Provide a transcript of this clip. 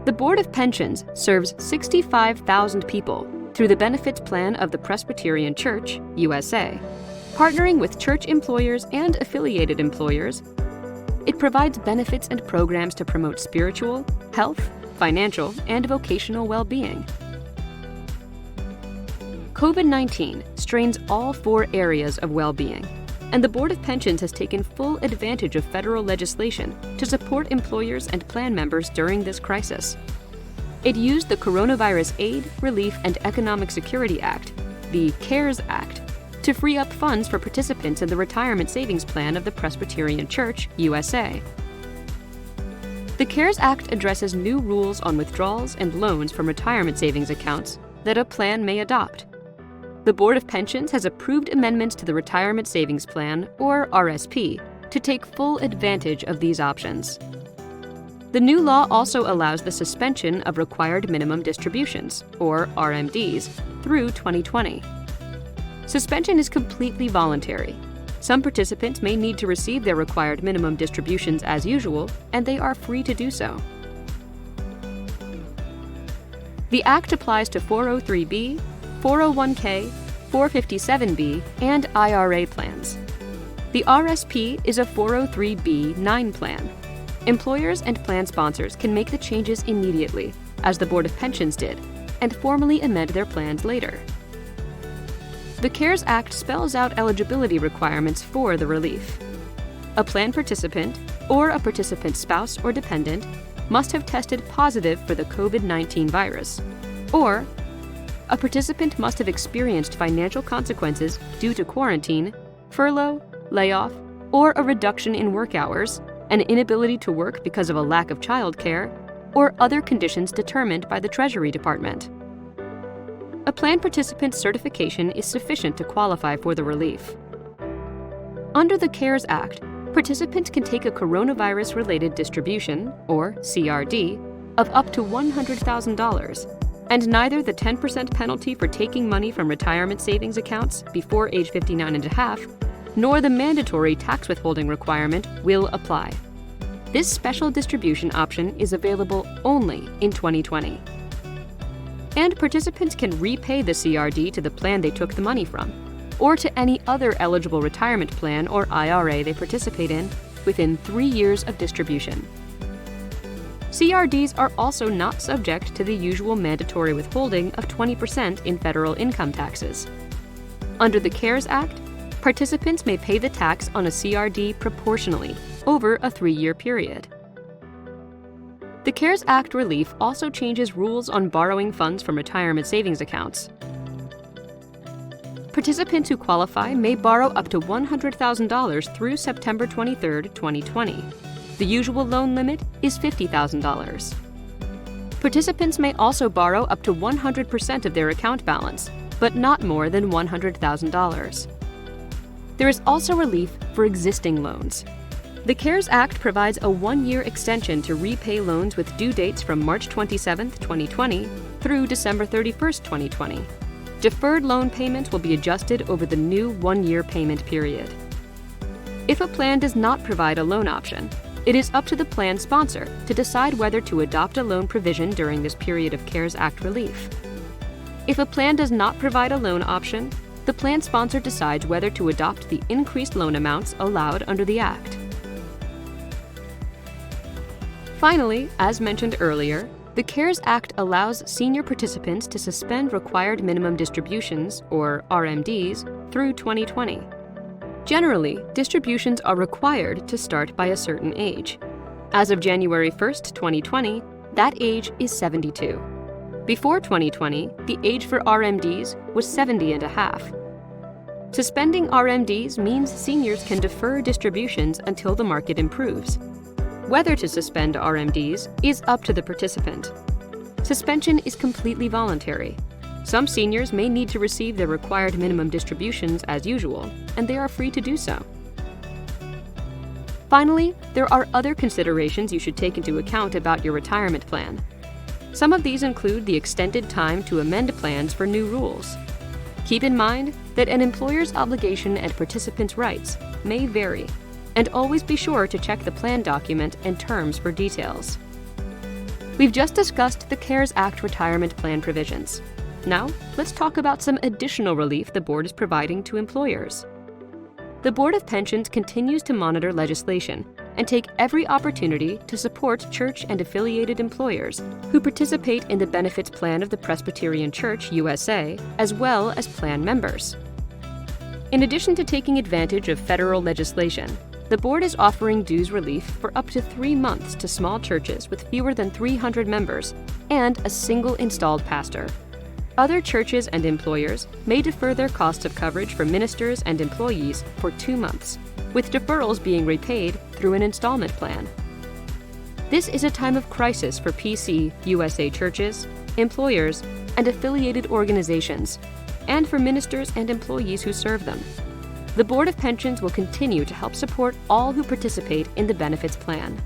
The Board of Pensions serves 65,000 people through the benefits plan of the Presbyterian Church, U.S.A. Partnering with church employers and affiliated employers, it provides benefits and programs to promote spiritual, health, financial, and vocational well-being. COVID-19 strains all 4 areas of well-being, and the Board of Pensions has taken full advantage of federal legislation to support employers and plan members during this crisis. It used the Coronavirus Aid, Relief, and Economic Security Act, the CARES Act, to free up funds for participants in the retirement savings plan of the Presbyterian Church, U.S.A. The CARES Act addresses new rules on withdrawals and loans from retirement savings accounts that a plan may adopt. The Board of Pensions has approved amendments to the Retirement Savings Plan, or RSP, to take full advantage of these options. The new law also allows the suspension of required minimum distributions, or RMDs, through 2020. Suspension is completely voluntary. Some participants may need to receive their required minimum distributions as usual, and they are free to do so. The Act applies to 403B, 401k, 457B, and IRA plans. The RSP is a 403B9 plan. Employers and plan sponsors can make the changes immediately, as the Board of Pensions did, and formally amend their plans later. The CARES Act spells out eligibility requirements for the relief. A plan participant, or a participant's spouse or dependent, must have tested positive for the COVID-19 virus, or a participant must have experienced financial consequences due to quarantine, furlough, layoff, or a reduction in work hours, an inability to work because of a lack of childcare, or other conditions determined by the Treasury Department. A plan participant's certification is sufficient to qualify for the relief. Under the CARES Act, participants can take a coronavirus-related distribution, or CRD, of up to $100,000, and neither the 10% penalty for taking money from retirement savings accounts before age 59 and a half, nor the mandatory tax withholding requirement will apply. This special distribution option is available only in 2020. And participants can repay the CRD to the plan they took the money from, or to any other eligible retirement plan or IRA they participate in within 3 years of distribution. CRDs are also not subject to the usual mandatory withholding of 20% in federal income taxes. Under the CARES Act, participants may pay the tax on a CRD proportionally over a 3-year period. The CARES Act relief also changes rules on borrowing funds from retirement savings accounts. Participants who qualify may borrow up to $100,000 through September 23, 2020. The usual loan limit is $50,000. Participants may also borrow up to 100% of their account balance, but not more than $100,000. There is also relief for existing loans. The CARES Act provides a 1-year extension to repay loans with due dates from March 27, 2020 through December 31, 2020. Deferred loan payments will be adjusted over the new 1-year payment period. If a plan does not provide a loan option, it is up to the plan sponsor to decide whether to adopt a loan provision during this period of CARES Act relief. If a plan does not provide a loan option, the plan sponsor decides whether to adopt the increased loan amounts allowed under the Act. Finally, as mentioned earlier, the CARES Act allows senior participants to suspend required minimum distributions, or RMDs, through 2020. Generally, distributions are required to start by a certain age. As of January 1, 2020, that age is 72. Before 2020, the age for RMDs was 70 and a half. Suspending RMDs means seniors can defer distributions until the market improves. Whether to suspend RMDs is up to the participant. Suspension is completely voluntary. Some seniors may need to receive their required minimum distributions as usual, and they are free to do so. Finally, there are other considerations you should take into account about your retirement plan. Some of these include the extended time to amend plans for new rules. Keep in mind that an employer's obligation and participants' rights may vary, and always be sure to check the plan document and terms for details. We've just discussed the CARES Act retirement plan provisions. Now, let's talk about some additional relief the board is providing to employers. The Board of Pensions continues to monitor legislation and take every opportunity to support church and affiliated employers who participate in the benefits plan of the Presbyterian Church, U.S.A., as well as plan members. In addition to taking advantage of federal legislation, the board is offering dues relief for up to 3 months to small churches with fewer than 300 members and a single installed pastor. Other churches and employers may defer their cost of coverage for ministers and employees for 2 months, with deferrals being repaid through an installment plan. This is a time of crisis for PC, U.S.A. churches, employers, and affiliated organizations, and for ministers and employees who serve them. The Board of Pensions will continue to help support all who participate in the benefits plan.